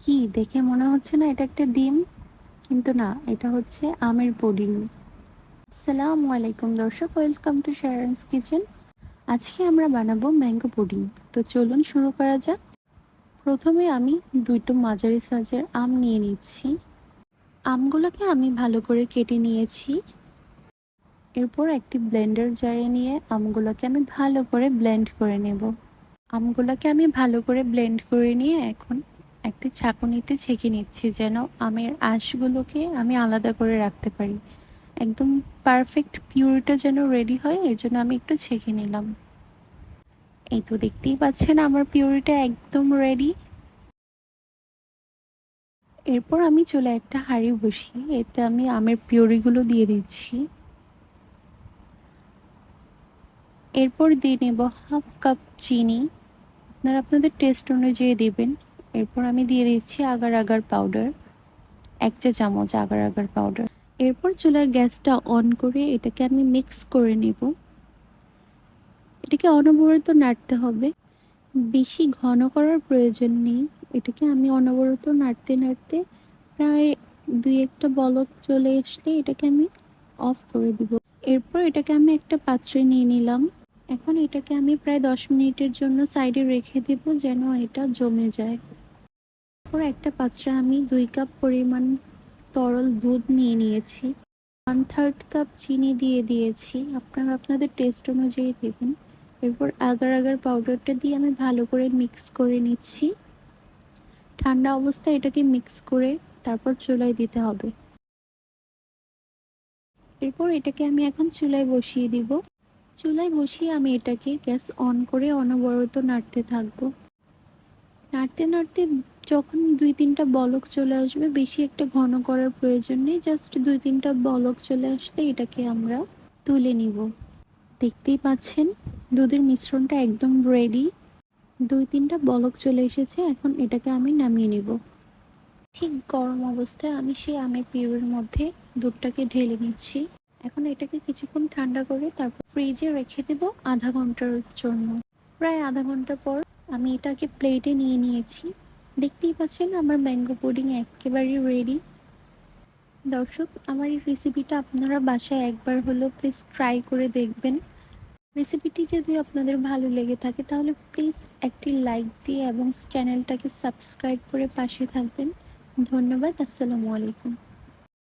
কি দেখে মনে হচ্ছে না এটা একটা ডিম? কিন্তু না, এটা হচ্ছে আমের পুডিং। আসসালামু আলাইকুম দর্শক, ওয়েলকাম টু শারনস কিচেন। আজকে আমরা বানাবো ম্যাঙ্গো পুডিং। তো চলুন শুরু করা যাক। প্রথমে আমি দুটো মাঝারি সাইজের আম নিয়ে নিচ্ছি। আমগুলোকে আমি ভালো করে কেটে নিয়েছি। এরপর একটি ব্লেন্ডার জারে নিয়ে আমগুলোকে আমি ভালো করে ব্লেন্ড করে নেব। আমগুলোকে আমি ভালো করে ব্লেন্ড করে নিয়ে এখন একটি ছাঁকুনিতে ছেঁকে নিচ্ছি, যেন আমের আঁশগুলোকে আমি আলাদা করে রাখতে পারি। একদম পারফেক্ট পিউরিটা যেন রেডি হয়, এর জন্য আমি একটু ছেঁকে নিলাম। এই তো দেখতেই পাচ্ছেন আমার পিউরিটা একদম রেডি। এরপর আমি চুলে একটা হাঁড়ি বসিয়ে এতে আমি আমের পিউরিগুলো দিয়ে দিচ্ছি। এরপর দিয়ে নেব হাফ কাপ চিনি, আপনারা আপনাদের টেস্ট অনুযায়ী দেবেন। এরপর আমি দিয়ে দিচ্ছি আগার আগার পাউডার, 1 চা চামচ আগার আগার পাউডার। এরপর চুলার গ্যাসটা অন করে এটাকে আমি মিক্স করে নেব। এটাকে অনবরত নাড়তে হবে, বেশি ঘন করার প্রয়োজন নেই। এটাকে আমি অনবরত নাড়তে নাড়তে প্রায় 2-1টা বলক চলে আসলে এটাকে আমি অফ করে দিব। এরপর এটাকে আমি একটা পাত্রে নিয়ে নিলাম। এখন এটাকে আমি প্রায় 10 মিনিটের জন্য সাইডে রেখে দেব, যেন এটা জমে যায়। এরপর একটা পাত্রে আমি 2 কাপ পরিমাণ তরল দুধ নিয়ে নিয়েছি। 1/3 কাপ চিনি দিয়ে দিয়েছি, আপনারা আপনাদের টেস্ট অনুযায়ী দেবেন। এরপর আগার আগার পাউডারটা দিয়ে আমি ভালো করে মিক্স করে নিচ্ছি। ঠান্ডা অবস্থায় এটাকে মিক্স করে তারপর চুলায় দিতে হবে। এরপর এটাকে আমি এখন চুলায় বসিয়ে দিব। চুলায় বসিয়ে আমি এটাকে গ্যাস অন করে অনবরত নাড়তে থাকবো। নাড়তে নাড়তে যখন 2-3টা বলক চলে আসবে, বেশি একটা ঘন করার প্রয়োজন নেই, জাস্ট 2-3টা বলক চলে আসলে এটাকে আমরা তুলে নিব। দেখতেই পাচ্ছেন দুধের মিশ্রণটা একদম রেডি। 2-3টা বলক চলে এসেছে, এখন এটাকে আমি নামিয়ে নিব। ঠিক গরম অবস্থায় আমি সেই আমের পিউরির মধ্যে দুধটাকে ঢেলে নিচ্ছি। এখন এটাকে কিছুক্ষণ ঠান্ডা করে তারপর ফ্রিজে রেখে দেব আধা ঘন্টার জন্য। প্রায় আধা ঘন্টা পর আমি এটাকে প্লেটে নিয়ে নিয়েছি। দেখতেই পাচ্ছেন আমার ম্যাঙ্গো পুডিং একেবারেই রেডি। দর্শক, আমার এই রেসিপিটা আপনারা বাসায় একবার হলেও প্লিজ ট্রাই করে দেখবেন। রেসিপিটি যদি আপনাদের ভালো লেগে থাকে তাহলে প্লিজ একটি লাইক দিয়ে এবং চ্যানেলটাকে সাবস্ক্রাইব করে পাশে থাকবেন। ধন্যবাদ। আসসালামু আলাইকুম।